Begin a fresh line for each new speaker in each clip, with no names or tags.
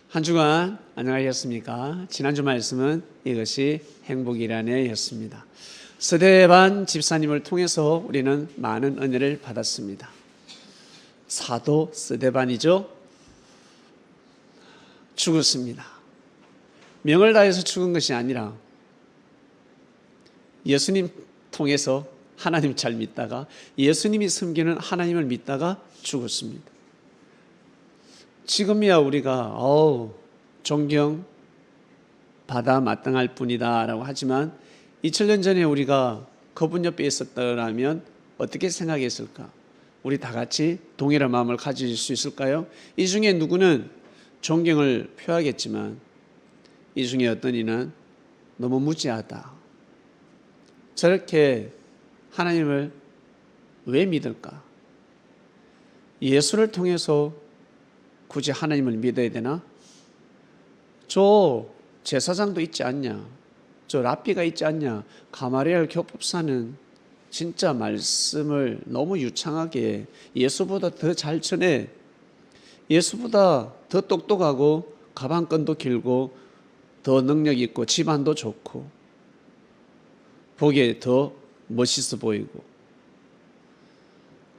한 주간 안녕하셨습니까? 지난주 말씀은 이것이 행복이라네 였습니다. 스데반 집사님을 통해서 우리는 많은 은혜를 받았습니다. 사도 스데반이죠. 죽었습니다. 명을 다해서 죽은 것이 아니라 예수님 통해서 하나님 잘 믿다가 예수님이 섬기는 하나님을 믿다가 죽었습니다. 지금이야 우리가 존경 받아 마땅할 뿐이다 라고 하지만 2000년 전에 우리가 그분 옆에 있었더라면 어떻게 생각했을까? 우리 다 같이 동일한 마음을 가질 수 있을까요? 이 중에 누구는 존경을 표하겠지만 이 중에 어떤 이는 너무 무지하다. 저렇게 하나님을 왜 믿을까? 예수를 통해서 굳이 하나님을 믿어야 되나? 저 제사장도 있지 않냐? 저 랍비가 있지 않냐? 가마리엘 교법사는 진짜 말씀을 너무 유창하게 예수보다 더 잘 전해, 예수보다 더 똑똑하고 가방끈도 길고 더 능력 있고 집안도 좋고 보기에 더 멋있어 보이고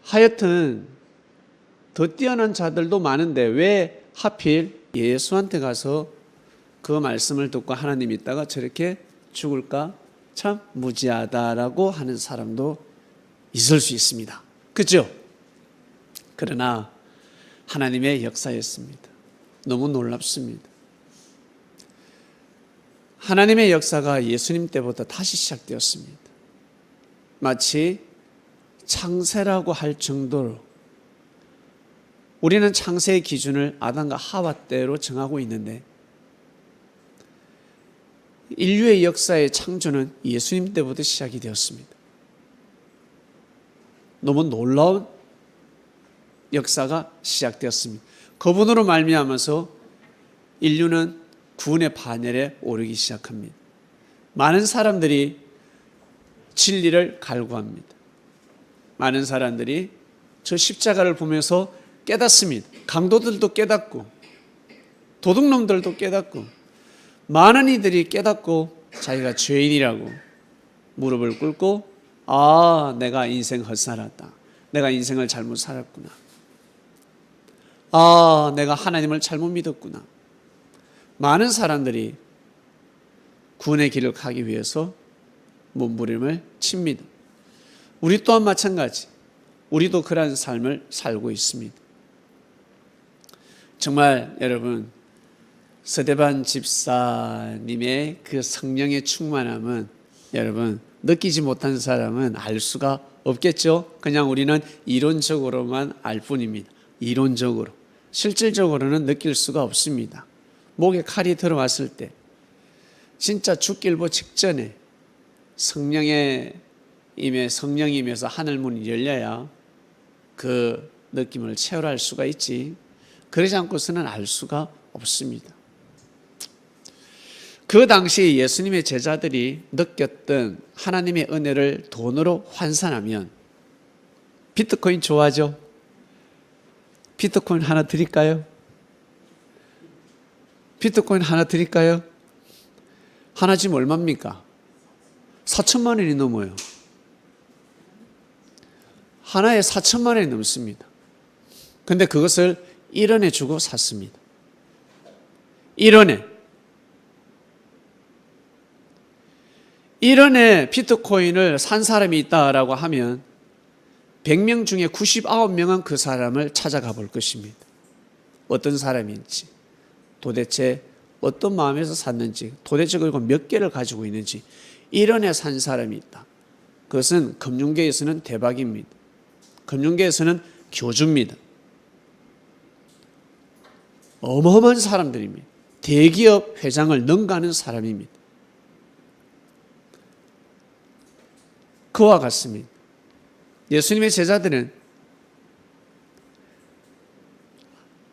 하여튼 더 뛰어난 자들도 많은데 왜 하필 예수한테 가서 그 말씀을 듣고 하나님 있다가 저렇게 죽을까? 참 무지하다라고 하는 사람도 있을 수 있습니다. 그렇죠? 그러나 하나님의 역사였습니다. 너무 놀랍습니다. 하나님의 역사가 예수님 때보다 다시 시작되었습니다. 마치 창세라고 할 정도로 우리는 창세의 기준을 아담과 하와 때로 정하고 있는데 인류의 역사의 창조는 예수님 때부터 시작이 되었습니다. 너무 놀라운 역사가 시작되었습니다. 그분으로 말미암아서 인류는 구원의 반열에 오르기 시작합니다. 많은 사람들이 진리를 갈구합니다. 많은 사람들이 저 십자가를 보면서 깨닫습니다. 강도들도 깨닫고 도둑놈들도 깨닫고 많은 이들이 깨닫고 자기가 죄인이라고 무릎을 꿇고 내가 인생 헛살았다. 내가 인생을 잘못 살았구나. 내가 하나님을 잘못 믿었구나. 많은 사람들이 구원의 길을 가기 위해서 몸부림을 칩니다. 우리 또한 마찬가지. 우리도 그러한 삶을 살고 있습니다. 정말 여러분 스데반 집사님의 그 성령의 충만함은 여러분 느끼지 못한 사람은 알 수가 없겠죠. 그냥 우리는 이론적으로만 알 뿐입니다. 이론적으로. 실질적으로는 느낄 수가 없습니다. 목에 칼이 들어왔을 때 진짜 죽길보 직전에 성령이 임해서 하늘문이 열려야 그 느낌을 체험할 수가 있지. 그러지 않고서는 알 수가 없습니다. 그 당시 예수님의 제자들이 느꼈던 하나님의 은혜를 돈으로 환산하면 비트코인 좋아하죠? 비트코인 하나 드릴까요? 비트코인 하나 드릴까요? 하나 지금 얼마입니까? 4천만 원이 넘어요. 하나에 4천만 원이 넘습니다. 근데 그것을 1원에 주고 샀습니다. 1원에 비트코인을 산 사람이 있다라고 하면 100명 중에 99명은 그 사람을 찾아가 볼 것입니다. 어떤 사람인지, 도대체 어떤 마음에서 샀는지, 도대체 그리고 몇 개를 가지고 있는지 1원에 산 사람이 있다. 그것은 금융계에서는 대박입니다. 금융계에서는 교주입니다. 어마어마한 사람들입니다. 대기업 회장을 능가하는 사람입니다. 그와 같습니다. 예수님의 제자들은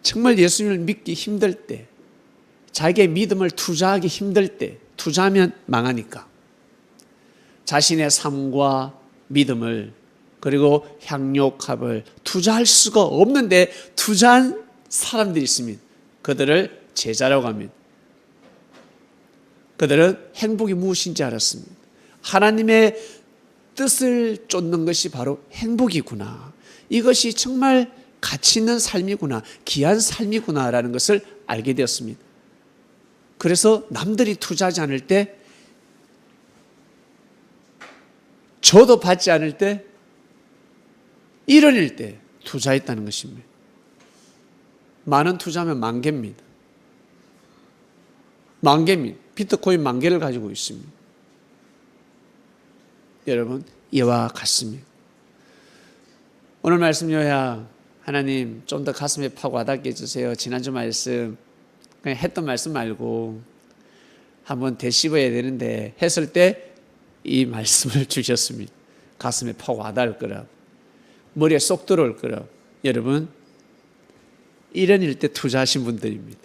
정말 예수님을 믿기 힘들 때, 자기의 믿음을 투자하기 힘들 때, 투자하면 망하니까 자신의 삶과 믿음을 그리고 향료값을 투자할 수가 없는데 투자한 사람들이 있습니다. 그들을 제자라고 합니다. 그들은 행복이 무엇인지 알았습니다. 하나님의 뜻을 쫓는 것이 바로 행복이구나. 이것이 정말 가치 있는 삶이구나. 귀한 삶이구나라는 것을 알게 되었습니다. 그래서 남들이 투자하지 않을 때, 저도 받지 않을 때, 이런일 때 투자했다는 것입니다. 만원 투자하면 10,000개입니다. 10,000개입니다. 비트코인 10,000개를 가지고 있습니다. 여러분, 이와 같습니다. 오늘 말씀 요약, 하나님 좀 더 가슴에 파고 와닿게 해주세요. 지난주 말씀 그냥 했던 말씀 말고 한번 되씹어야 되는데 했을 때 이 말씀을 주셨습니다. 가슴에 파고 와닿을 거라, 머리에 쏙 들어올 거라. 여러분, 이런 일 때 투자하신 분들입니다.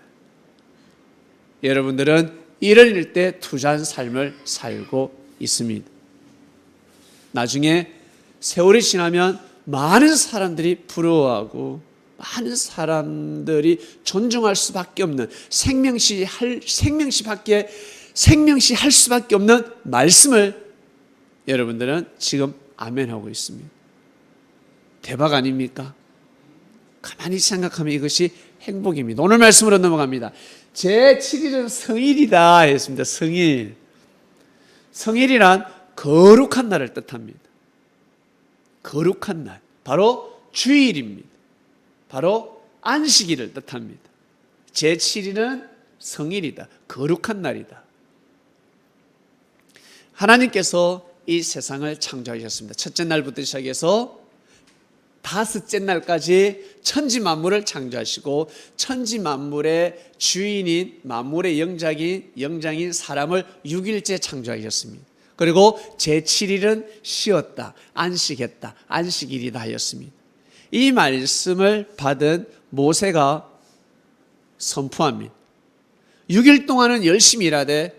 여러분들은 이런 일 때 투자한 삶을 살고 있습니다. 나중에 세월이 지나면 많은 사람들이 부러워하고 많은 사람들이 존중할 수밖에 없는, 생명시할 수밖에 없는 말씀을 여러분들은 지금 아멘하고 있습니다. 대박 아닙니까? 가만히 생각하면 이것이 행복입니다. 오늘 말씀으로 넘어갑니다. 제7일은 성일이다 했습니다. 성일. 성일이란 거룩한 날을 뜻합니다. 거룩한 날, 바로 주일입니다. 바로 안식일을 뜻합니다. 제7일은 성일이다. 거룩한 날이다. 하나님께서 이 세상을 창조하셨습니다. 첫째 날부터 시작해서 다섯째 날까지 천지 만물을 창조하시고 천지 만물의 주인인, 만물의 영장인 사람을 6일째 창조하셨습니다. 그리고 제7일은 쉬었다, 안식했다, 안식일이다 하였습니다. 이 말씀을 받은 모세가 선포합니다. 6일 동안은 열심히 일하되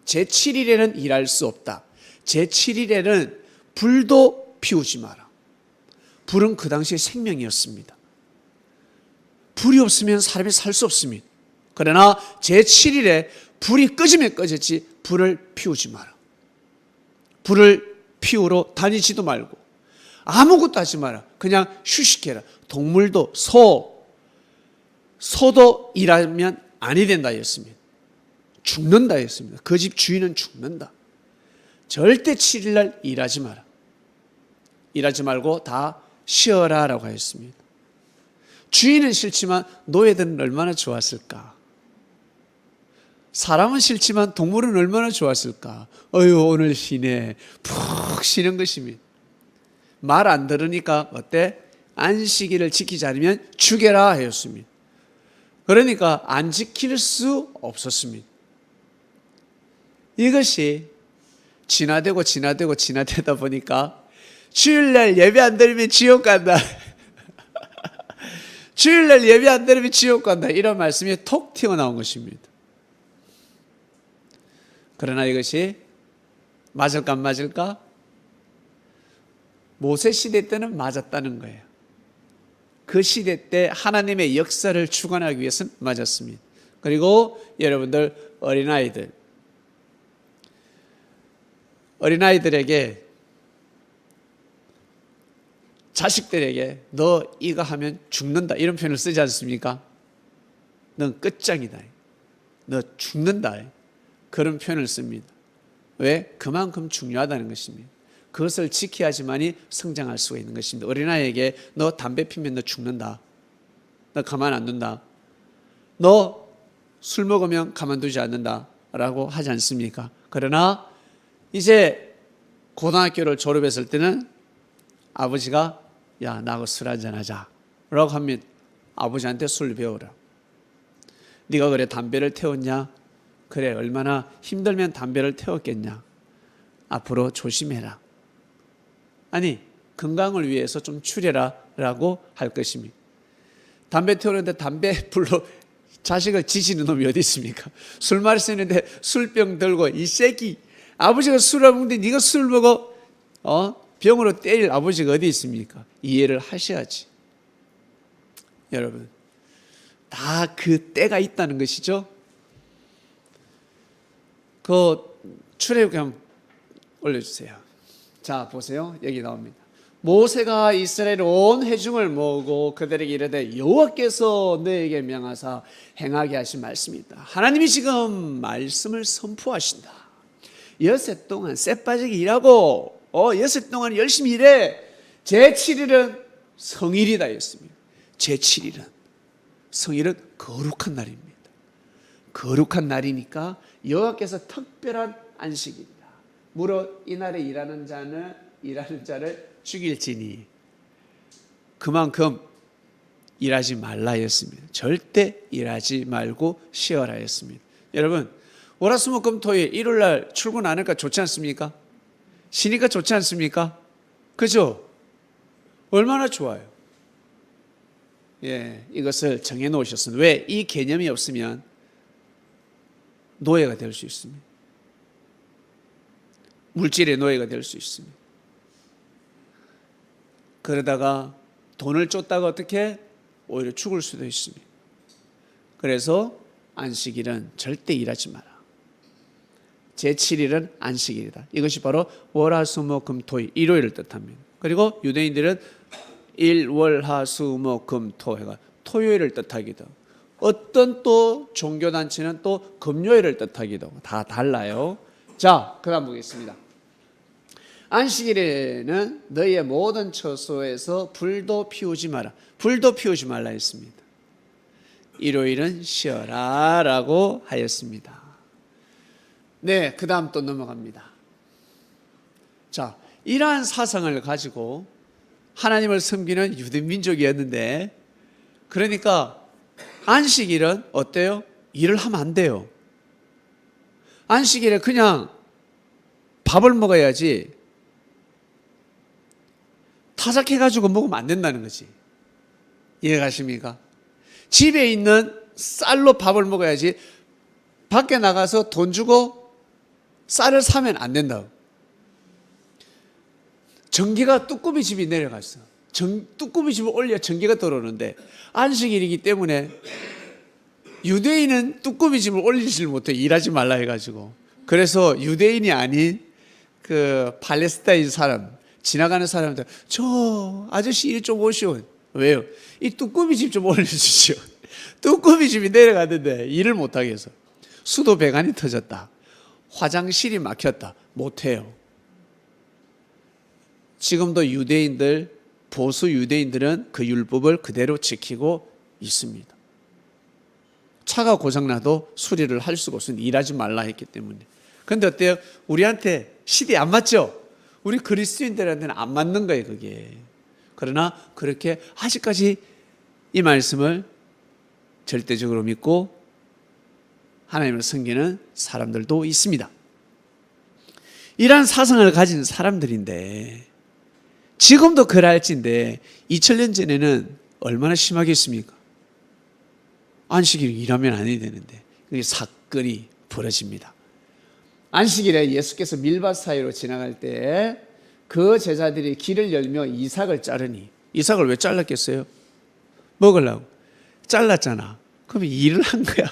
제7일에는 일할 수 없다. 제7일에는 불도 피우지 마라. 불은 그 당시에 생명이었습니다. 불이 없으면 사람이 살 수 없습니다. 그러나 제7일에 불이 꺼지면 꺼졌지 불을 피우지 마라. 불을 피우러 다니지도 말고 아무것도 하지 마라. 그냥 휴식해라. 동물도 소도 일하면 아니 된다 했습니다. 죽는다 했습니다. 그 집 주인은 죽는다. 절대 7일날 일하지 마라. 일하지 말고 다 쉬어라 라고 하였습니다. 주인은 싫지만 노예들은 얼마나 좋았을까. 사람은 싫지만 동물은 얼마나 좋았을까. 어휴, 오늘 쉬네. 푹 쉬는 것입니다. 말 안 들으니까 어때? 안식일을 지키지 않으면 죽여라 하였습니다. 그러니까 안 지킬 수 없었습니다. 이것이 진화되다 보니까 주일날 예배 안 드리면 지옥 간다. 주일날 예배 안 드리면 지옥 간다. 이런 말씀이 톡 튀어나온 것입니다. 그러나 이것이 맞을까 안 맞을까? 모세 시대 때는 맞았다는 거예요. 그 시대 때 하나님의 역사를 주관하기 위해서는 맞았습니다. 그리고 여러분들 어린아이들에게, 자식들에게 너 이거 하면 죽는다 이런 표현을 쓰지 않습니까? 넌 끝장이다, 너 죽는다, 그런 표현을 씁니다. 왜? 그만큼 중요하다는 것입니다. 그것을 지켜야지만이 성장할 수가 있는 것입니다. 어린아이에게 너 담배 피면 너 죽는다, 너 가만 안 둔다, 너 술 먹으면 가만두지 않는다 라고 하지 않습니까? 그러나 이제 고등학교를 졸업했을 때는 아버지가 야, 나하고 술 한잔 하자 라고 하면 아버지한테 술 배우라. 네가 그래 담배를 태웠냐? 그래, 얼마나 힘들면 담배를 태웠겠냐? 앞으로 조심해라. 아니, 건강을 위해서 좀 줄여라 라고 할 것입니다. 담배 태우는데 담배 불로 자식을 지지는 놈이 어디 있습니까? 술 마시는데 술병 들고 이 새끼, 아버지가 술을 먹는데 네가 술 먹어? 병으로 때릴 아버지가 어디 있습니까? 이해를 하셔야지. 여러분, 다 그 때가 있다는 것이죠. 그 출애굽기 한번 올려주세요. 자, 보세요. 여기 나옵니다. 모세가 이스라엘 온 회중을 모으고 그들에게 이르되 여호와께서 너에게 명하사 행하게 하신 말씀이다. 하나님이 지금 말씀을 선포하신다. 여섯 동안 쎄빠지게 일하고 여섯 동안 열심히 일해. 제7일은 성일이다 했습니다. 제7일은 성일은 거룩한 날입니다. 거룩한 날이니까 여호와께서 특별한 안식일이다. 무릇 이날에 일하는 자를 죽일지니 그만큼 일하지 말라 했습니다. 절대 일하지 말고 쉬어라 했습니다. 여러분, 월화수목금토일 일요일날 출근 안 하니까 좋지 않습니까? 쉬니까 좋지 않습니까? 그죠? 얼마나 좋아요. 예, 이것을 정해 놓으셨습니다. 왜? 이 개념이 없으면 노예가 될 수 있습니다. 물질의 노예가 될 수 있습니다. 그러다가 돈을 쫓다가 어떻게 오히려 죽을 수도 있습니다. 그래서 안식일은 절대 일하지 마라. 제7일은 안식일이다. 이것이 바로 월화수목금토일 일요일을 뜻합니다. 그리고 유대인들은 일월화수목금토해가 토요일을 뜻하기도 하고, 어떤 또 종교단체는 또 금요일을 뜻하기도 하고, 다 달라요. 자, 그 다음 보겠습니다. 안식일에는 너희의 모든 처소에서 불도 피우지 마라. 불도 피우지 말라 했습니다. 일요일은 쉬어라 라고 하였습니다. 네, 그 다음 또 넘어갑니다. 자, 이러한 사상을 가지고 하나님을 섬기는 유대 민족이었는데, 그러니까 안식일은 어때요? 일을 하면 안 돼요. 안식일에 그냥 밥을 먹어야지 타작해가지고 먹으면 안 된다는 거지. 이해가십니까? 집에 있는 쌀로 밥을 먹어야지 밖에 나가서 돈 주고 쌀을 사면 안 된다고. 전기가 뚜꾸미 집이 내려갔어. 뚜꾸미 집을 올려야 전기가 들어오는데 안식일이기 때문에 유대인은 뚜꾸미 집을 올리질 못해. 일하지 말라 해가지고. 그래서 유대인이 아닌 그 팔레스타인 사람, 지나가는 사람들, 저 아저씨 이리 좀 오시오. 왜요? 이 뚜꾸미 집 좀 올려주시오. 뚜꾸미 집이 내려갔는데 일을 못하게 해서 수도 배관이 터졌다, 화장실이 막혔다, 못해요. 지금도 유대인들, 보수 유대인들은 그 율법을 그대로 지키고 있습니다. 차가 고장나도 수리를 할 수가 없으니 일하지 말라 했기 때문에. 그런데 어때요? 우리한테 시대에 안 맞죠? 우리 그리스도인들한테는 안 맞는 거예요, 그게. 그러나 그렇게 아직까지 이 말씀을 절대적으로 믿고 하나님을 섬기는 사람들도 있습니다. 이러한 사상을 가진 사람들인데, 지금도 그럴진데 2000년 전에는 얼마나 심하겠습니까? 안식일에 일하면 안 해야 되는데 그게 사건이 벌어집니다. 안식일에 예수께서 밀밭 사이로 지나갈 때 그 제자들이 길을 열며 이삭을 자르니, 이삭을 왜 잘랐겠어요? 먹으려고. 잘랐잖아. 그러면 일을 한 거야.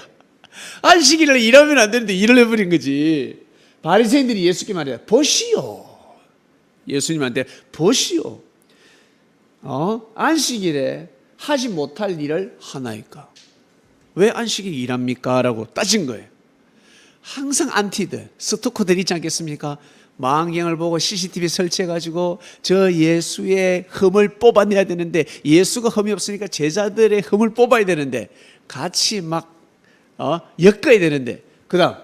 안식일에 일하면 안 되는데 일을 해버린 거지. 바리새인들이 예수께 말해요. 보시오. 예수님한테 보시오. 안식일에 하지 못할 일을 하나이까? 왜 안식일에 일합니까? 라고 따진 거예요. 항상 안티들, 스토커들 있지 않겠습니까? 망경을 보고 CCTV 설치해가지고 저 예수의 흠을 뽑아내야 되는데, 예수가 흠이 없으니까 제자들의 흠을 뽑아야 되는데 같이 막 엮어야 되는데, 그 다음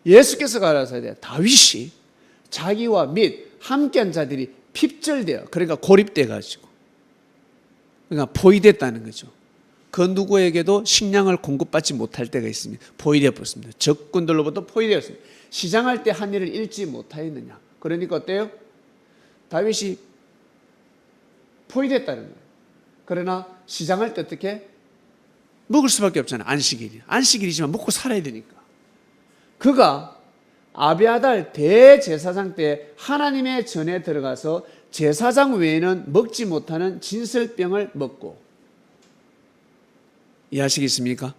예수께서 가라사대 다윗이 자기와 및 함께한 자들이 핍절되어, 그러니까 고립돼가지고, 그러니까 포위됐다는 거죠. 그 누구에게도 식량을 공급받지 못할 때가 있습니다. 포위되어 버렸습니다. 적군들로부터 포위되었습니다. 시장할 때 한 일을 잃지 못하였느냐. 그러니까 어때요? 다윗이 포위됐다는 거예요. 그러나 시장할 때 어떻게? 먹을 수밖에 없잖아요. 안식일이지만 먹고 살아야 되니까. 그가 아비아달 대제사장 때 하나님의 전에 들어가서 제사장 외에는 먹지 못하는 진설병을 먹고, 이해하시겠습니까?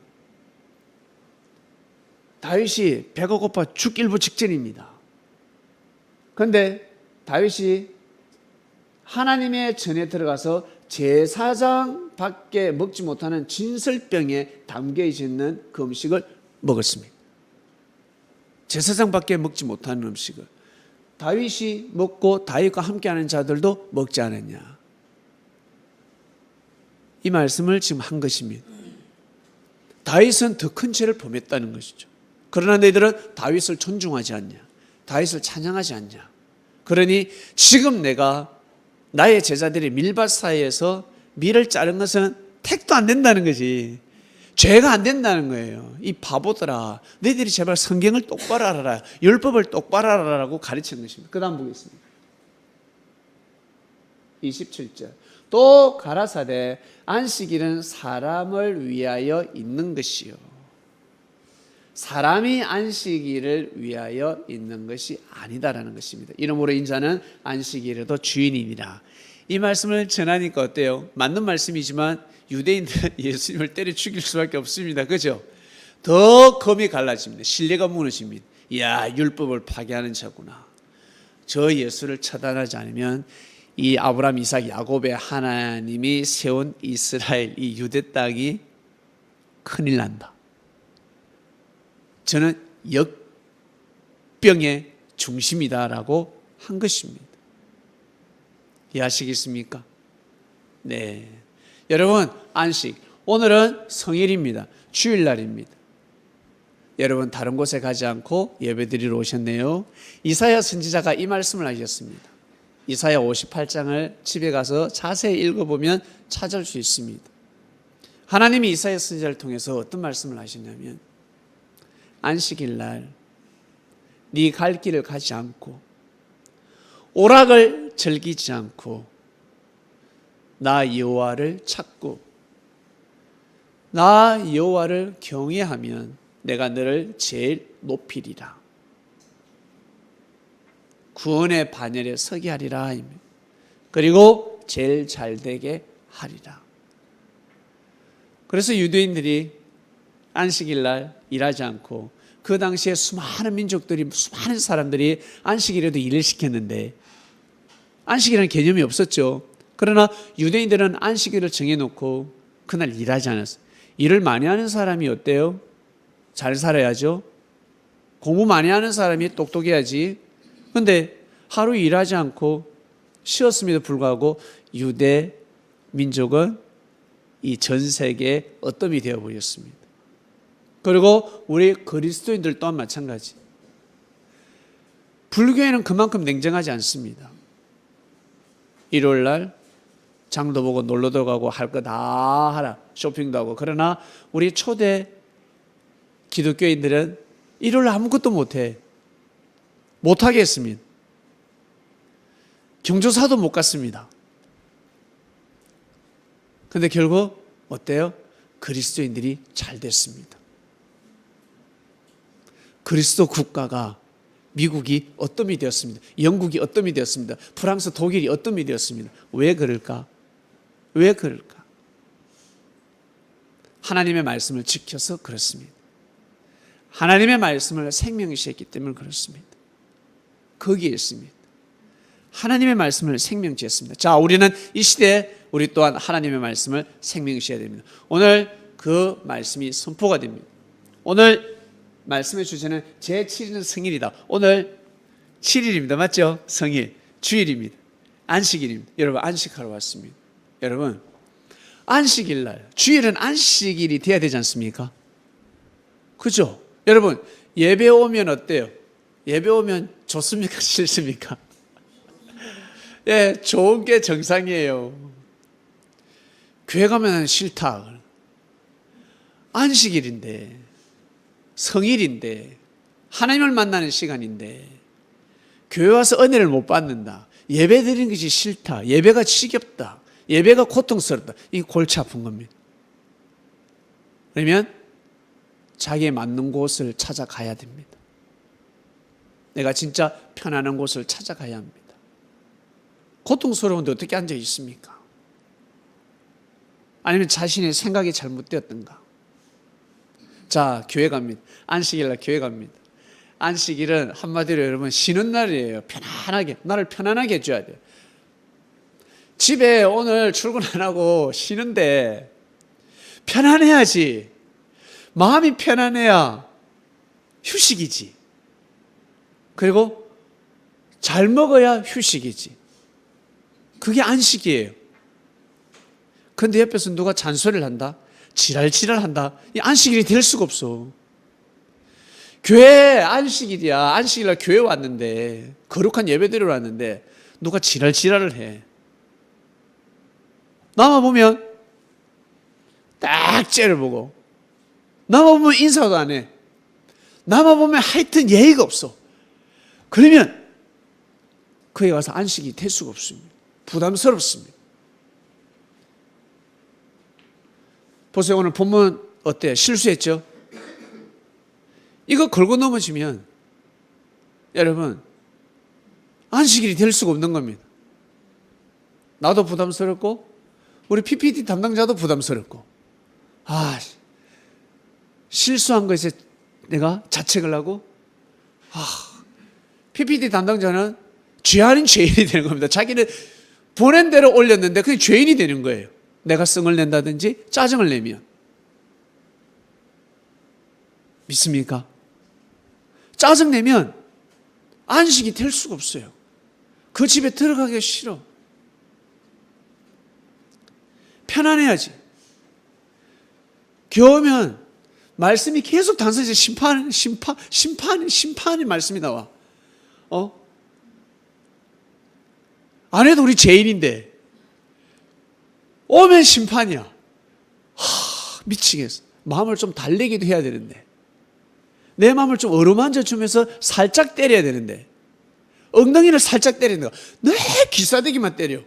다윗이 배가 고파 죽일부 직전입니다. 그런데 다윗이 하나님의 전에 들어가서 제사장밖에 먹지 못하는 진설병에 담겨 있는 그 음식을 먹었습니다. 제사장밖에 먹지 못하는 음식을 다윗이 먹고 다윗과 함께하는 자들도 먹지 않았냐. 이 말씀을 지금 한 것입니다. 다윗은 더 큰 죄를 범했다는 것이죠. 그러나 너희들은 다윗을 존중하지 않냐, 다윗을 찬양하지 않냐. 그러니 지금 내가 나의 제자들이 밀밭 사이에서 밀을 자른 것은 택도 안 된다는 거지. 죄가 안 된다는 거예요. 이 바보들아, 너희들이 제발 성경을 똑바로 알아라, 율법을 똑바로 알아라라고 가르치는 것입니다. 그 다음 보겠습니다. 27절. 또 가라사대 안식일은 사람을 위하여 있는 것이요, 사람이 안식일을 위하여 있는 것이 아니다라는 것입니다. 이러므로 인자는 안식일에도 주인이니라. 이 말씀을 전하니까 어때요? 맞는 말씀이지만 유대인들은 예수님을 때려 죽일 수밖에 없습니다. 그죠? 더 검이 갈라집니다. 신뢰가 무너집니다. 이야, 율법을 파괴하는 자구나. 저 예수를 처단하지 않으면 이 아브라함, 이삭, 야곱의 하나님이 세운 이스라엘, 이 유대 땅이 큰일 난다. 저는 역병의 중심이다라고 한 것입니다. 이해하시겠습니까? 네. 여러분, 안식. 오늘은 성일입니다. 주일날입니다. 여러분, 다른 곳에 가지 않고 예배드리러 오셨네요. 이사야 선지자가 이 말씀을 하셨습니다. 이사야 58장을 집에 가서 자세히 읽어보면 찾을 수 있습니다. 하나님이 이사야 선지자를 통해서 어떤 말씀을 하시냐면, 안식일날 네 갈 길을 가지 않고 오락을 즐기지 않고 나 여호와를 찾고 나 여호와를 경외하면 내가 너를 제일 높이리라. 구원의 반열에 서게 하리라. 그리고 제일 잘되게 하리라. 그래서 유대인들이 안식일날 일하지 않고, 그 당시에 수많은 민족들이, 수많은 사람들이 안식일에도 일을 시켰는데 안식이라는 개념이 없었죠. 그러나 유대인들은 안식일을 정해놓고 그날 일하지 않았어요. 일을 많이 하는 사람이 어때요? 잘 살아야죠. 공부 많이 하는 사람이 똑똑해야지. 그런데 하루 일하지 않고 쉬었음에도 불구하고 유대 민족은 이 전 세계에 어떤 이 되어버렸습니다. 그리고 우리 그리스도인들 또한 마찬가지. 불교에는 그만큼 냉정하지 않습니다. 일요일날 장도 보고 놀러도 가고 할 거 다 하라, 쇼핑도 하고. 그러나 우리 초대 기독교인들은 일요일 아무것도 못해. 못하게 했습니다. 경조사도 못 갔습니다. 그런데 결국 어때요? 그리스도인들이 잘 됐습니다. 그리스도 국가가, 미국이 어떤이 되었습니다. 영국이 어떤이 되었습니다. 프랑스, 독일이 어떤이 되었습니다. 왜 그럴까? 왜 그럴까? 하나님의 말씀을 지켜서 그렇습니다. 하나님의 말씀을 생명시했기 때문에 그렇습니다. 거기에 있습니다. 하나님의 말씀을 생명시했습니다. 자, 우리는 이 시대에 우리 또한 하나님의 말씀을 생명시해야 됩니다. 오늘 그 말씀이 선포가 됩니다. 오늘 말씀의 주제는 제7일은 성일이다. 오늘 7일입니다. 맞죠? 성일, 주일입니다. 안식일입니다. 여러분, 안식하러 왔습니다. 여러분, 안식일날, 주일은 안식일이 돼야 되지 않습니까? 그죠? 여러분, 예배 오면 어때요? 예배 오면 좋습니까? 싫습니까? 예, 좋은 게 정상이에요. 교회 가면 싫다. 안식일인데, 성일인데, 하나님을 만나는 시간인데 교회 와서 은혜를 못 받는다, 예배 드리는 것이 싫다, 예배가 지겹다, 예배가 고통스럽다. 이 골치 아픈 겁니다. 그러면 자기에 맞는 곳을 찾아가야 됩니다. 내가 진짜 편안한 곳을 찾아가야 합니다. 고통스러운데 어떻게 앉아 있습니까? 아니면 자신의 생각이 잘못되었던가? 자, 교회 갑니다. 안식일 날 교회 갑니다. 안식일은 한마디로 여러분 쉬는 날이에요. 편안하게, 나를 편안하게 해줘야 돼요. 집에 오늘 출근 안 하고 쉬는데 편안해야지. 마음이 편안해야 휴식이지. 그리고 잘 먹어야 휴식이지. 그게 안식이에요. 근데 옆에서 누가 잔소리를 한다? 지랄지랄 한다? 이 안식일이 될 수가 없어. 교회 안식일이야. 안식일날 교회 왔는데, 거룩한 예배 드리러 왔는데 누가 지랄지랄을 해. 나만 보면 딱 째려보고, 나만 보면 인사도 안 해. 나만 보면 하여튼 예의가 없어. 그러면 그에 가서 안식이 될 수가 없습니다. 부담스럽습니다. 보세요. 오늘 본문 어때요? 실수했죠? 이거 걸고 넘어지면 여러분 안식일이 될 수가 없는 겁니다. 나도 부담스럽고 우리 PPT 담당자도 부담스럽고, 실수한 것에 내가 자책을 하고, PPT 담당자는 죄 아닌 죄인이 되는 겁니다. 자기는 보낸 대로 올렸는데 그게 죄인이 되는 거예요. 내가 성을 낸다든지 짜증을 내면. 믿습니까? 짜증 내면 안식이 될 수가 없어요. 그 집에 들어가기가 싫어. 편안해야지. 겨우면 말씀이 계속 단순해서 심판의 말씀이 나와. 안 해도 우리 죄인인데 오면 심판이야. 미치겠어. 마음을 좀 달래기도 해야 되는데, 내 마음을 좀 어루만져 주면서 살짝 때려야 되는데, 엉덩이를 살짝 때리는 거야. 내 기싸대기만 때려.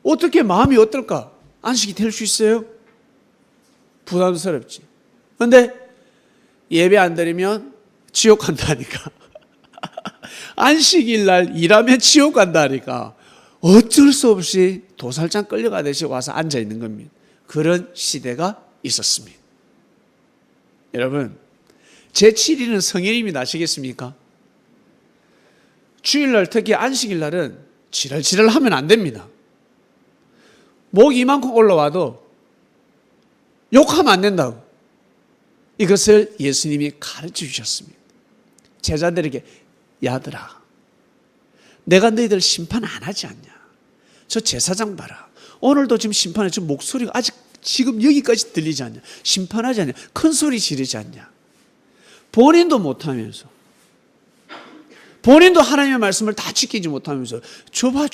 어떻게 마음이 어떨까? 안식이 될 수 있어요? 부담스럽지. 그런데 예배 안 드리면 지옥 간다니까. 안식일 날 일하면 지옥 간다니까. 어쩔 수 없이 도살장 끌려가듯이 와서 앉아 있는 겁니다. 그런 시대가 있었습니다. 여러분, 제7일은 성인임이 아시겠습니까? 주일날, 특히 안식일날은 지랄지랄 하면 안 됩니다. 목 이만큼 올라와도 욕하면 안 된다고. 이것을 예수님이 가르쳐 주셨습니다. 제자들에게, 야들아, 내가 너희들 심판 안 하지 않냐? 저 제사장 봐라. 오늘도 지금 심판해. 지금 목소리가 아직 지금 여기까지 들리지 않냐? 심판하지 않냐? 큰 소리 지르지 않냐? 본인도 못하면서, 본인도 하나님의 말씀을 다 지키지 못하면서 줘봐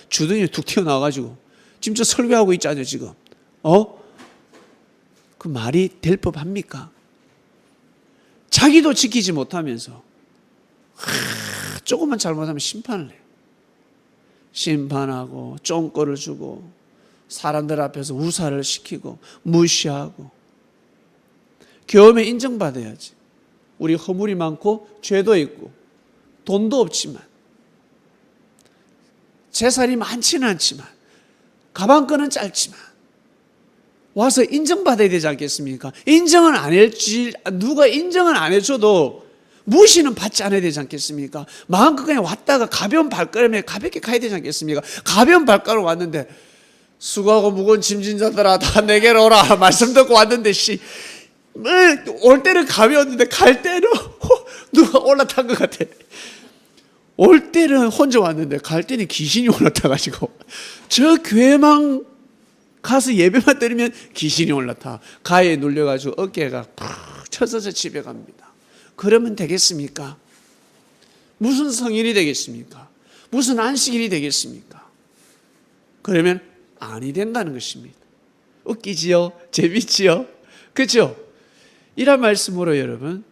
주둥이에 툭 튀어나와가지고 지금 저 설교하고 있잖아요 지금. 그 말이 될 법합니까? 자기도 지키지 못하면서 조금만 잘못하면 심판을 해요. 심판하고 쫑꼬를 주고 사람들 앞에서 우사를 시키고 무시하고. 겨우면 인정받아야지. 우리 허물이 많고 죄도 있고 돈도 없지만, 재산이 많지는 않지만, 가방끈은 짧지만 와서 인정받아야 되지 않겠습니까? 인정은 안 해주지, 누가 인정은 안 해줘도 무시는 받지 않아야 되지 않겠습니까? 마음껏 그냥 왔다가 가벼운 발걸음에 가볍게 가야 되지 않겠습니까? 가벼운 발걸음 왔는데, 수고하고 무거운 짐진 자들아 다 내게로 오라 말씀 듣고 왔는데 올 때는 가벼웠는데 갈 때는 누가 올라탄 것 같아. 올 때는 혼자 왔는데 갈 때는 귀신이 올라타가지고, 저 교회만 가서 예배만 드리면 귀신이 올라타. 가에 눌려가지고 어깨가 푹 쳐져서 집에 갑니다. 그러면 되겠습니까? 무슨 성일이 되겠습니까? 무슨 안식일이 되겠습니까? 그러면 아니 된다는 것입니다. 웃기지요? 재밌지요? 그렇죠? 이런 말씀으로 여러분,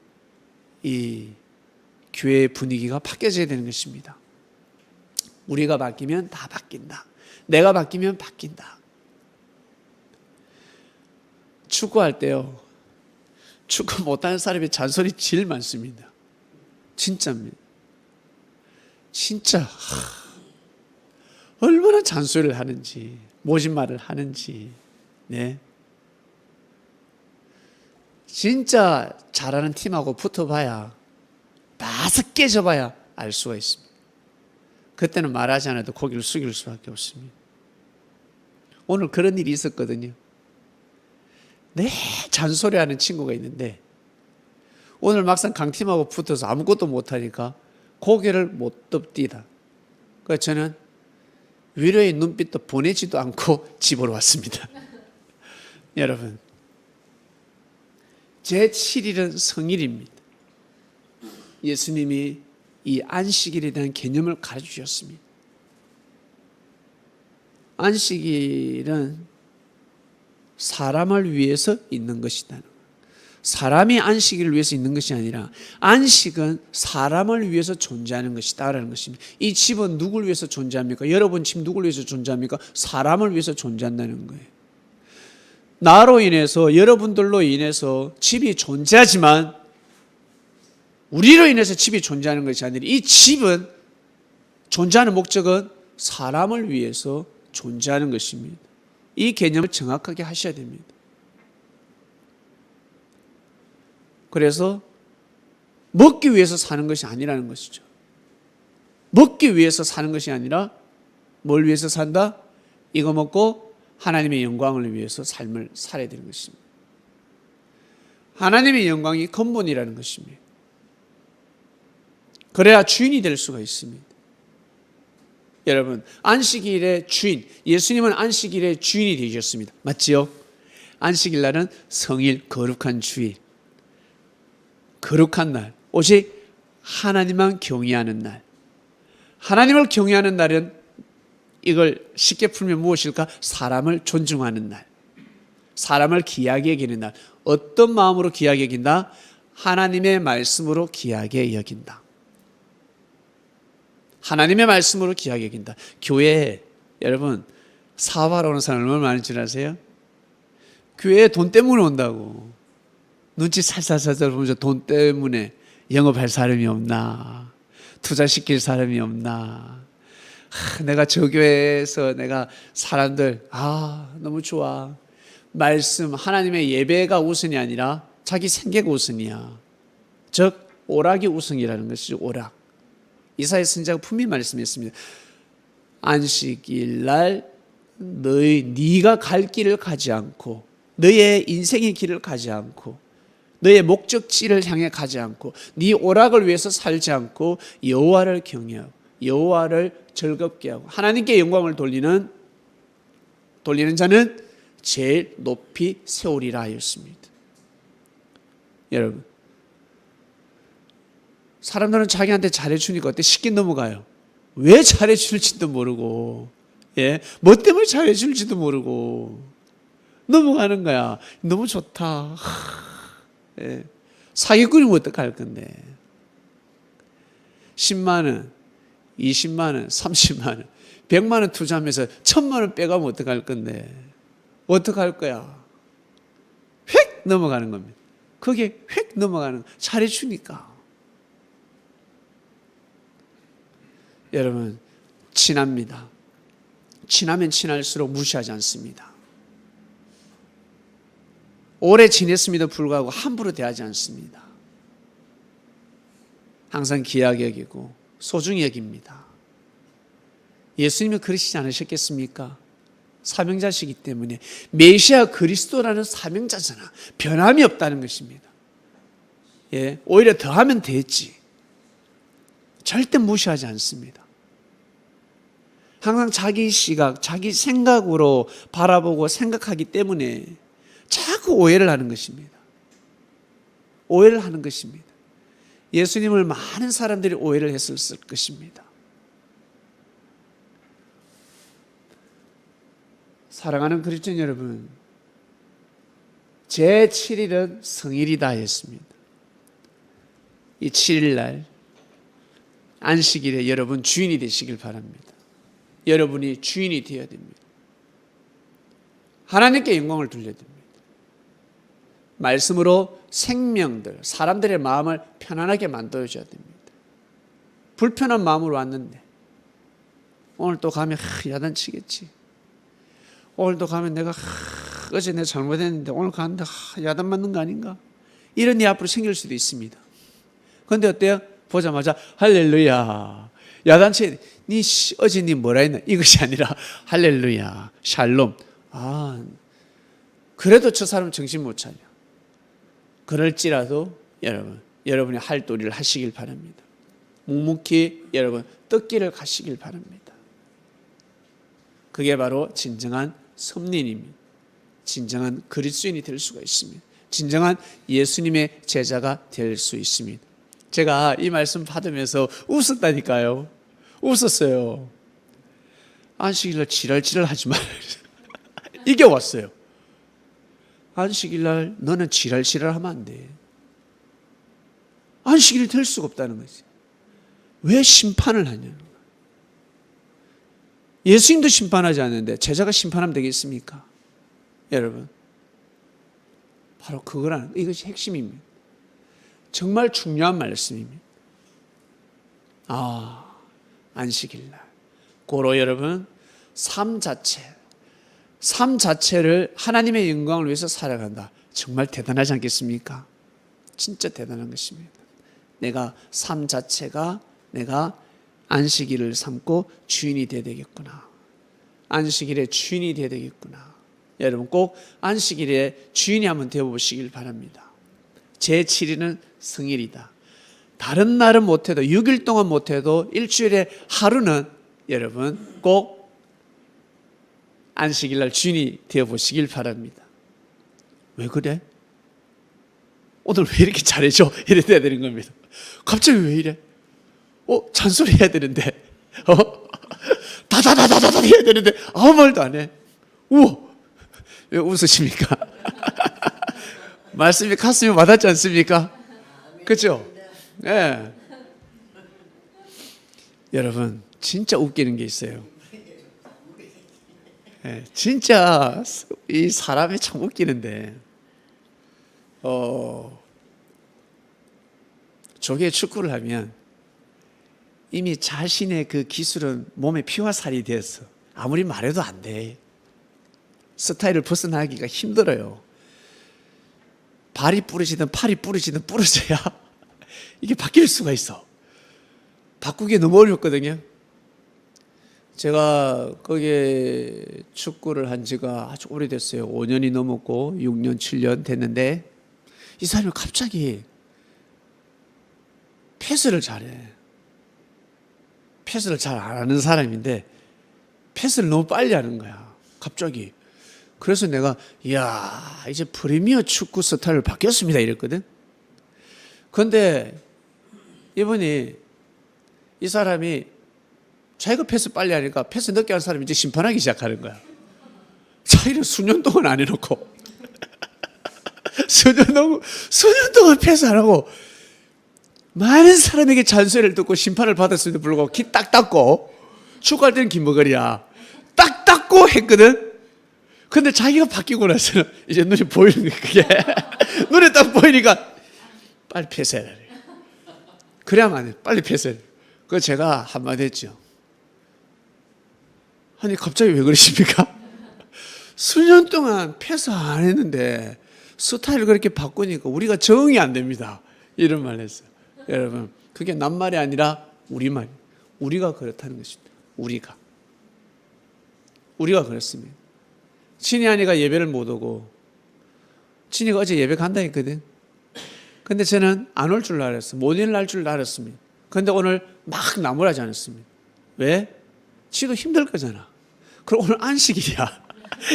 이 교회의 분위기가 바뀌어져야 되는 것입니다. 우리가 바뀌면 다 바뀐다. 내가 바뀌면 바뀐다. 축구할 때요, 축구 못하는 사람이 잔소리 제일 많습니다. 진짜입니다. 진짜 얼마나 잔소리를 하는지, 모진 말을 하는지. 네. 진짜 잘하는 팀하고 붙어봐야, 다섯 깨져봐야 알 수가 있습니다. 그때는 말하지 않아도 고개를 숙일 수밖에 없습니다. 오늘 그런 일이 있었거든요. 네, 잔소리하는 친구가 있는데 오늘 막상 강팀하고 붙어서 아무것도 못하니까 고개를 못 덮디다. 그래서 저는 위로의 눈빛도 보내지도 않고 집으로 왔습니다. 여러분, 제7일은 성일입니다. 예수님이 이 안식일에 대한 개념을 가르쳐 주셨습니다. 안식일은 사람을 위해서 있는 것이다. 사람이 안식일을 위해서 있는 것이 아니라 안식은 사람을 위해서 존재하는 것이다라는 것입니다. 이 집은 누구를 위해서 존재합니까? 여러분 집 누구를 위해서 존재합니까? 사람을 위해서 존재한다는 거예요. 나로 인해서, 여러분들로 인해서 집이 존재하지만 우리로 인해서 집이 존재하는 것이 아니라 이 집은 존재하는 목적은 사람을 위해서 존재하는 것입니다. 이 개념을 정확하게 하셔야 됩니다. 그래서 먹기 위해서 사는 것이 아니라는 것이죠. 먹기 위해서 사는 것이 아니라 뭘 위해서 산다? 이거 먹고 하나님의 영광을 위해서 삶을 살아야 되는 것입니다. 하나님의 영광이 근본이라는 것입니다. 그래야 주인이 될 수가 있습니다. 여러분, 안식일의 주인, 예수님은 안식일의 주인이 되셨습니다. 맞지요? 안식일 날은 성일, 거룩한 주일, 거룩한 날, 오직 하나님만 경외하는 날. 하나님을 경외하는 날은 이걸 쉽게 풀면 무엇일까? 사람을 존중하는 날, 사람을 귀하게 여기는 날. 어떤 마음으로 귀하게 여긴다? 하나님의 말씀으로 귀하게 여긴다. 하나님의 말씀으로 귀하게 여긴다. 교회에 여러분 사업하러 오는 사람 얼마나 많은 줄 아세요? 교회에 돈 때문에 온다고. 눈치 살살살살 보면서 돈 때문에 영업할 사람이 없나, 투자시킬 사람이 없나. 내가 저 교회에서 내가 사람들 너무 좋아. 말씀 하나님의 예배가 우선이 아니라 자기 생계가 우선이야. 즉 오락이 우선이라는 것이죠. 오락. 이사야 선지자가 분명히 말씀했습니다. 안식일 날 네가 갈 길을 가지 않고, 너의 인생의 길을 가지 않고, 너의 목적지를 향해 가지 않고, 네 오락을 위해서 살지 않고 여호와를 경외하고 여호와를 즐겁게 하고 하나님께 영광을 돌리는 자는 제일 높이 세우리라 하였습니다. 여러분, 사람들은 자기한테 잘해주니까 어때? 쉽게 넘어가요. 왜 잘해줄지도 모르고, 뭐 때문에 잘해줄지도 모르고 넘어가는 거야. 너무 좋다. 사기꾼이면 어떡할 건데. 10만 원, 20만 원, 30만 원, 100만 원 투자하면서 1000만 원 빼가면 어떡할 건데. 어떡할 거야. 휙 넘어가는 겁니다. 그게 휙 넘어가는 거. 잘해주니까. 여러분, 친합니다. 친하면 친할수록 무시하지 않습니다. 오래 지냈음에도 불구하고 함부로 대하지 않습니다. 항상 귀하게 여기고 소중히 여깁니다. 예수님은 그러시지 않으셨겠습니까? 사명자시기 때문에. 메시아 그리스도라는 사명자잖아. 변함이 없다는 것입니다. 오히려 더하면 됐지. 절대 무시하지 않습니다. 항상 자기 시각, 자기 생각으로 바라보고 생각하기 때문에 자꾸 오해를 하는 것입니다. 오해를 하는 것입니다. 예수님을 많은 사람들이 오해를 했을 것입니다. 사랑하는 그리스도인 여러분, 제7일은 성일이다 했습니다. 이 7일날 안식일에 여러분 주인이 되시길 바랍니다. 여러분이 주인이 되어야 됩니다. 하나님께 영광을 돌려야 됩니다. 말씀으로 생명들, 사람들의 마음을 편안하게 만들어줘야 됩니다. 불편한 마음으로 왔는데 오늘 또 가면 야단치겠지. 오늘 또 가면 내가 어제 내가 잘못했는데 오늘 가는데 야단 맞는 거 아닌가? 이런 일 앞으로 생길 수도 있습니다. 그런데 어때요? 보자마자 할렐루야. 야단체 어제 니 뭐라 했나? 이것이 아니라 할렐루야, 샬롬. 그래도 저 사람 정신 못 차려. 그럴지라도 여러분이 할 도리를 하시길 바랍니다. 묵묵히 여러분 떡길을 가시길 바랍니다. 그게 바로 진정한 섭리입니다. 진정한 그리스도인이 될 수가 있습니다. 진정한 예수님의 제자가 될 수 있습니다. 제가 이 말씀 받으면서 웃었다니까요. 웃었어요. 안식일날 지랄지랄 하지 말. 이겨왔어요. 안식일날 너는 지랄지랄 하면 안 돼. 안식일이 될 수가 없다는 거지. 왜 심판을 하냐는 거야. 예수님도 심판하지 않는데 제자가 심판하면 되겠습니까? 여러분, 바로 그거라는, 이것이 핵심입니다. 정말 중요한 말씀입니다. 안식일날 고로 여러분 삶 자체를 하나님의 영광을 위해서 살아간다. 정말 대단하지 않겠습니까? 진짜 대단한 것입니다. 내가 삶 자체가 내가 안식일을 삼고 주인이 되어야 되겠구나. 안식일의 주인이 되어야 되겠구나. 여러분 꼭 안식일의 주인이 한번 되어보시길 바랍니다. 제7일은 성일이다. 다른 날은 못해도 6일 동안 못해도 일주일에 하루는 여러분 꼭 안식일날 주인이 되어보시길 바랍니다. 왜 그래? 오늘 왜 이렇게 잘해줘? 이래 돼야 되는 겁니다. 갑자기 왜 이래? 잔소리 해야 되는데 다다다다다 해야 되는데 아무 말도 안 해. 우와, 왜 웃으십니까? 말씀이 가슴에 와닿지 않습니까? 그렇죠? 네. 여러분 진짜 웃기는 게 있어요. 네, 진짜 이 사람이 참 웃기는데 조기에 축구를 하면 이미 자신의 그 기술은 몸에 피와 살이 되어서 아무리 말해도 안 돼. 스타일을 벗어나기가 힘들어요. 발이 부러지든 팔이 부러지든 부러져야 이게 바뀔 수가 있어. 바꾸기 너무 어렵거든요. 제가 거기에 축구를 한 지가 아주 오래됐어요. 5년이 넘었고 6년, 7년 됐는데 이 사람이 갑자기 패스를 잘해. 패스를 잘 안 하는 사람인데 패스를 너무 빨리 하는 거야. 갑자기. 그래서 내가 이야 이제 프리미어 축구 스타일로 바뀌었습니다 이랬거든. 그런데 이분이 이 사람이 자기가 패스 빨리 하니까 패스 늦게 한 사람이 이제 심판하기 시작하는 거야. 자기는 수년 동안 안 해놓고 수년 동안 패스 안 하고 많은 사람에게 잔소리를 듣고 심판을 받았음에도 불구하고 키 딱 닦고 축구할 때는 김머거리야 딱 닦고 했거든. 근데 자기가 바뀌고 나서는 이제 눈이 보이는 거야. 그게 눈에 딱 보이니까 빨리 패스해라. 그래야만 안 해. 빨리 패스해라. 그래서 제가 한마디 했죠. 아니 갑자기 왜 그러십니까? 수년 동안 패스 안 했는데 스타일을 그렇게 바꾸니까 우리가 적응이 안 됩니다. 이런 말 했어요. 여러분 그게 낱말이 아니라 우리말. 우리가 그렇다는 것입니다. 우리가 그렇습니다. 친이 아니가 예배를 못 오고 친이가 어제 예배 간다 했거든. 근데 저는 안 올 줄 알았어. 못 일어날 줄 알았습니다. 그런데 오늘 막 나무라지 않았습니다. 왜? 지도 힘들 거잖아. 그럼 오늘 안식일이야.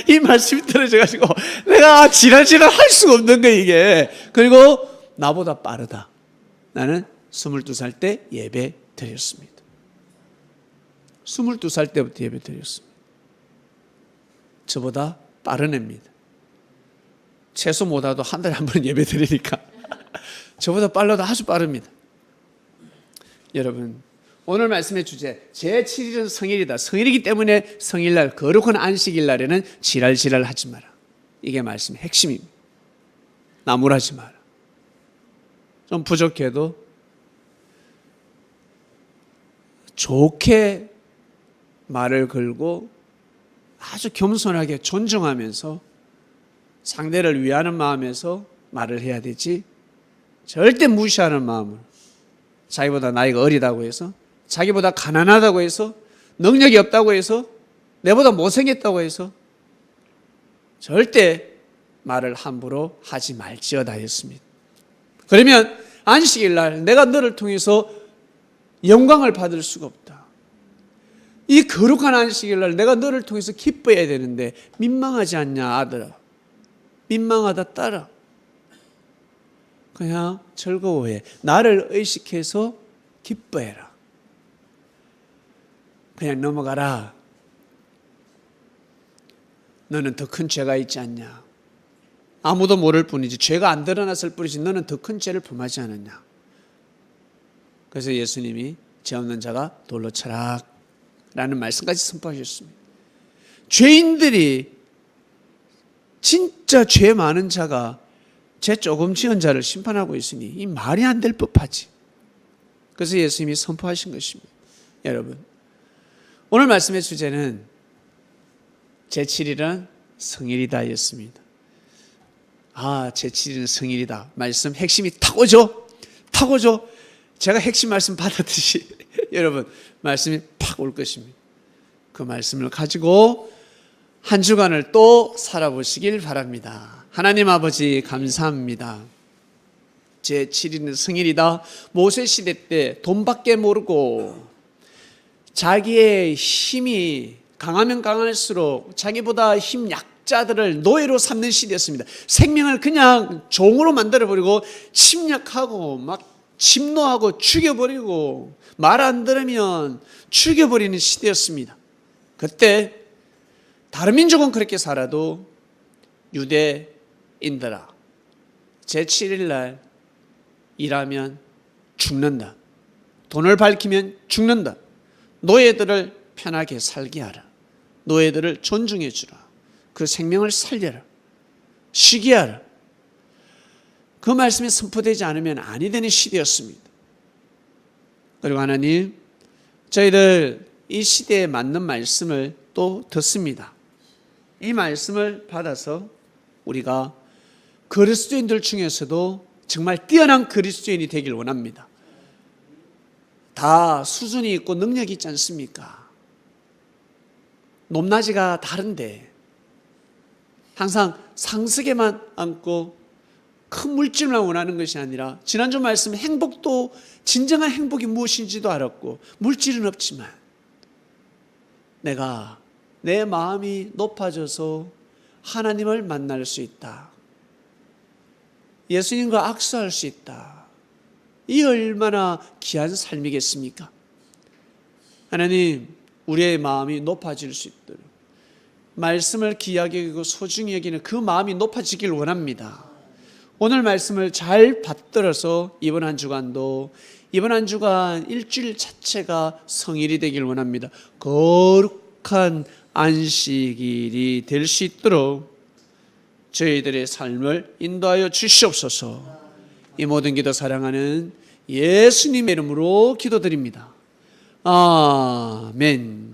이 말씀이 떨어져가지고 내가 지랄지랄 할 수가 없는 거야 이게. 그리고 나보다 빠르다. 나는 22살 때 예배 드렸습니다. 22살 때부터 예배 드렸습니다. 저보다 빠른 애입니다. 최소 못하도 한 달에 한 번 예배 드리니까 저보다 빨라도 아주 빠릅니다. 여러분 오늘 말씀의 주제 제7일은 성일이다. 성일이기 때문에 성일날 거룩한 안식일날에는 지랄지랄 하지 마라. 이게 말씀의 핵심입니다. 나무라지 마라. 좀 부족해도 좋게 말을 걸고 아주 겸손하게 존중하면서 상대를 위하는 마음에서 말을 해야 되지 절대 무시하는 마음으로, 자기보다 나이가 어리다고 해서, 자기보다 가난하다고 해서, 능력이 없다고 해서, 내보다 못생겼다고 해서 절대 말을 함부로 하지 말지어다 했습니다. 그러면 안식일 날 내가 너를 통해서 영광을 받을 수가 없다. 이 거룩한 안식일 날 내가 너를 통해서 기뻐해야 되는데 민망하지 않냐 아들아, 민망하다 딸아, 그냥 즐거워해. 나를 의식해서 기뻐해라. 그냥 넘어가라. 너는 더 큰 죄가 있지 않냐. 아무도 모를 뿐이지, 죄가 안 드러났을 뿐이지 너는 더 큰 죄를 범하지 않았냐. 그래서 예수님이 죄 없는 자가 돌로 쳐라 라는 말씀까지 선포하셨습니다. 죄인들이, 진짜 죄 많은 자가 죄 조금 지은 자를 심판하고 있으니 이 말이 안 될 법하지. 그래서 예수님이 선포하신 것입니다. 여러분, 오늘 말씀의 주제는 제7일은 성일이다 였습니다. 제7일은 성일이다 말씀 핵심이 탁 오죠. 제가 핵심 말씀 받았듯이 여러분 말씀이 팍 올 것입니다. 그 말씀을 가지고 한 주간을 또 살아보시길 바랍니다. 하나님 아버지 감사합니다. 제7일은 성일이다. 모세 시대 때 돈밖에 모르고 자기의 힘이 강하면 강할수록 자기보다 힘 약자들을 노예로 삼는 시대였습니다. 생명을 그냥 종으로 만들어버리고 침략하고 막 침노하고 죽여버리고 말 안 들으면 죽여버리는 시대였습니다. 그때 다른 민족은 그렇게 살아도 유대인들아, 제7일 날 일하면 죽는다. 돈을 밝히면 죽는다. 노예들을 편하게 살게 하라. 노예들을 존중해 주라. 그 생명을 살려라. 쉬게 하라. 그 말씀이 선포되지 않으면 아니 되는 시대였습니다. 그리고 하나님, 저희들 이 시대에 맞는 말씀을 또 듣습니다. 이 말씀을 받아서 우리가 그리스도인들 중에서도 정말 뛰어난 그리스도인이 되길 원합니다. 다 수준이 있고 능력이 있지 않습니까? 높낮이가 다른데 항상 상석에만 앉고 큰 물질만 원하는 것이 아니라, 지난주 말씀 행복도, 진정한 행복이 무엇인지도 알았고 물질은 없지만 내가 내 마음이 높아져서 하나님을 만날 수 있다. 예수님과 악수할 수 있다. 이 얼마나 귀한 삶이겠습니까? 하나님, 우리의 마음이 높아질 수 있도록 말씀을 귀하게 여기고 소중히 여기는 그 마음이 높아지길 원합니다. 오늘 말씀을 잘 받들어서 이번 한 주간 일주일 자체가 성일이 되길 원합니다. 거룩한 안식일이 될 수 있도록 저희들의 삶을 인도하여 주시옵소서. 이 모든 기도 사랑하는 예수님의 이름으로 기도드립니다. 아멘.